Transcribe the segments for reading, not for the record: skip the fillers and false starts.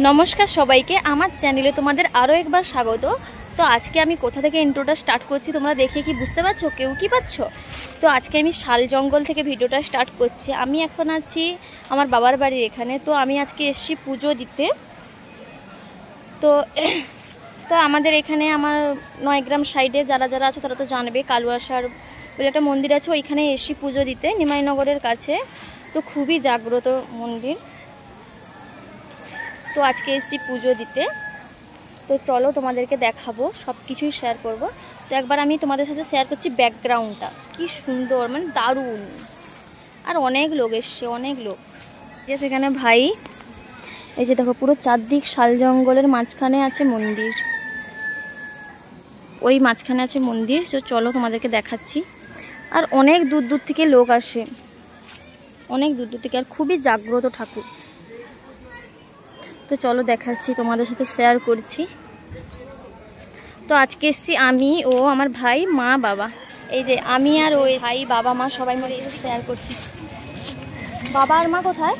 নমস্কার সবাইকে আমার চ্যানেলে তোমাদের আরও একবার স্বাগত। তো আজকে আমি কোথা থেকে ইন্ট্রোটা স্টার্ট করছি তোমরা দেখে কি বুঝতে পারছো, কেউ কি পাচ্ছ? তো আজকে আমি শাল জঙ্গল থেকে ভিডিওটা স্টার্ট করছি। আমি এখন আছি আমার বাবার বাড়ির এখানে। তো আমি আজকে এসেছি পুজো দিতে। তো তো আমাদের এখানে আমার নয়গ্রাম সাইডে যারা যারা আছে তারা তো জানবে, কালুয়াশার বলে একটা মন্দির আছে, ওইখানে এসেছি পুজো দিতে নিমাইনগরের কাছে। তো খুবই জাগ্রত মন্দির। তো আজকে এসেছি পুজো দিতে। তো চলো তোমাদেরকে দেখাবো, সব কিছুই শেয়ার করব। তো একবার আমি তোমাদের সাথে শেয়ার করছি ব্যাকগ্রাউন্ডটা কি সুন্দর, মানে দারুণ। আর অনেক লোক এসছে, অনেক লোক। যে সেখানে ভাই, এই যে দেখো পুরো চারদিক শাল জঙ্গলের মাঝখানে আছে মন্দির, ওই মাঝখানে আছে মন্দির। তো চলো তোমাদেরকে দেখাচ্ছি। আর অনেক দূর দূর থেকে লোক আসে, অনেক দূর দূর থেকে, আর খুবই জাগ্রত ঠাকুর। তো চলো দেখাচ্ছি, তোমাদের সাথে শেয়ার করছি। তো আজকে এসছি আমি ও আমার ভাই, মা, বাবা। এই যে আমি আর ওই ভাই, বাবা, মা সবাই মিলে এসে শেয়ার করছি। বাবা আর মা কোথায়?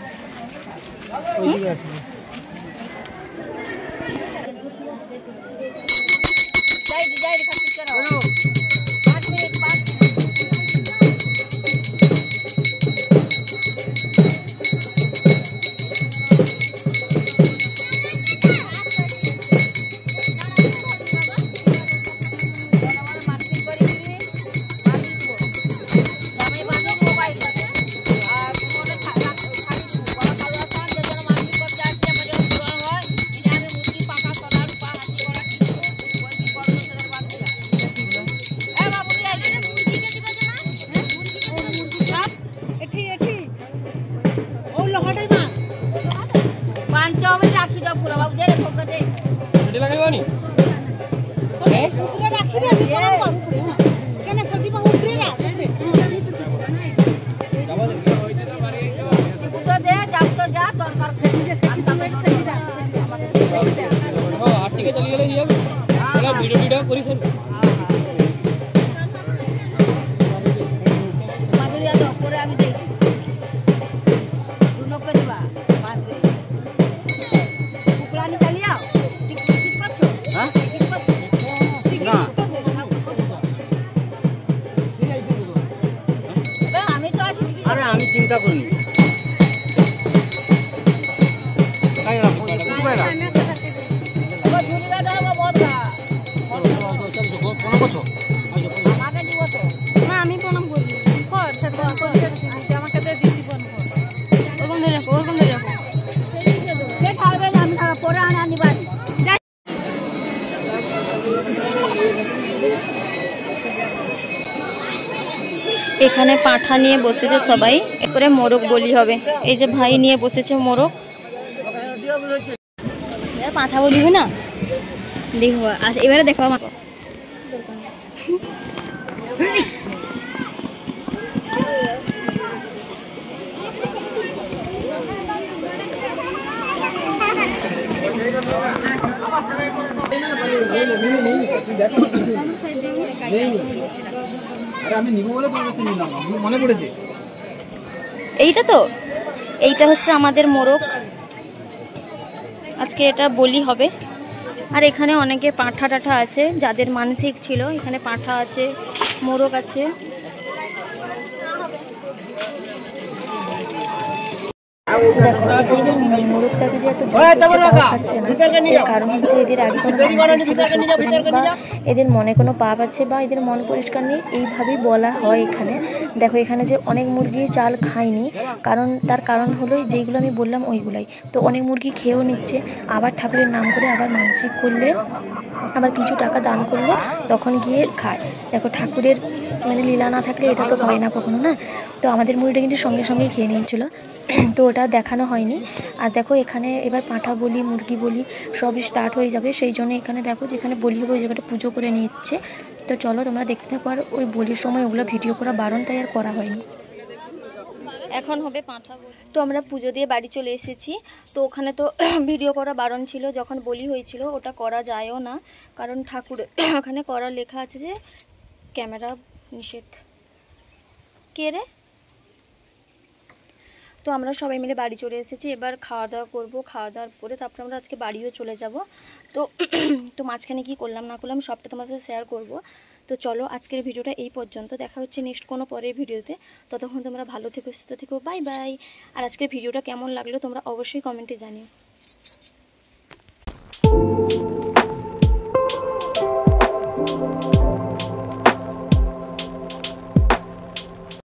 আমি চিন্তা করিনি। আমি প্রণাম করি। আমাকে এখানে পাঁঠা নিয়ে বসেছে সবাই, এরপরে মোরগ বলি হবে। এই যে ভাই নিয়ে বসেছে মোরগ, পাঁঠা বলি হয় না। দেখো আচ্ছা, এবারে দেখো আমার এইটা তো, এইটা হচ্ছে আমাদের মোরগ। আজকে এটা বলি হবে। আর এখানে অনেকে পাঁঠা টাঠা আছে, যাদের মানসিক ছিল। এখানে পাঁঠা আছে, মোরগ আছে। দেখো এখানে যে মোরগটাকে যে এত জোর করছে তাও খাচ্ছে না, এর কারণ হচ্ছে এদের আগে কোনো মানসিক ছিল শোধ করেনি, বা এদের মনে কোনো পাপ আছে, বা এদের মন পরিষ্কার নেই, এইভাবেই বলা হয় এখানে। দেখো এখানে যে অনেক মুরগি চাল খায়নি, তার কারণ হলো যেইগুলো আমি বললাম ওইগুলাই। তো অনেক মুরগি খেয়েও নিচ্ছে, আবার ঠাকুরের নাম করে আবার মানসিক করলে, আবার কিছু টাকা দান করলে তখন গিয়ে খায়। দেখো ঠাকুরের মানে লীলা না থাকলে এটা তো হয় না কখনো, না? তো আমাদের মুরগিটা কিন্তু সঙ্গে সঙ্গেই খেয়ে নিয়েছিল, তো ওটা দেখানো হয়নি। আর দেখো এখানে এবার পাঁঠা বলি, মুরগি বলি সবই স্টার্ট হয়ে যাবে। সেই জন্য এখানে দেখো যেখানে বলি হবে ওই জায়গাটা পুজো করে নিচ্ছে। তো চলো তোমরা দেখতে থাকো। আর ওই বলির সময় ওগুলো ভিডিও করা বারণ, তাই আর করা হয়নি। এখন হবে পাঁঠা বলি। তো আমরা পুজো দিয়ে বাড়ি চলে এসেছি। তো ওখানে তো ভিডিও করা বারণ ছিল, যখন বলি হয়েছিল ওটা করা যায়ও না, কারণ ঠাকুর ওখানে করা লেখা আছে যে ক্যামেরা নিষেধ। কে রে? তো আমরা সবাই মিলে বাড়ি চলে এসেছি, এবার খাওয়া দাওয়া করবো। খাওয়া দাওয়ার পরে তারপরে আমরা আজকে বাড়িও চলে যাব। তো তো মাঝখানে কী করলাম না করলাম সবটা তোমাদের সাথে শেয়ার করব। তো চলো আজকের ভিডিওটা এই পর্যন্ত, দেখা হচ্ছে নেক্সট কোনো পরের ভিডিওতে। ততক্ষণ তোমরা ভালো থেকো, সুস্থ থেকো, বাই বাই। আর আজকের ভিডিওটা কেমন লাগলো তোমরা অবশ্যই কমেন্টে জানিও।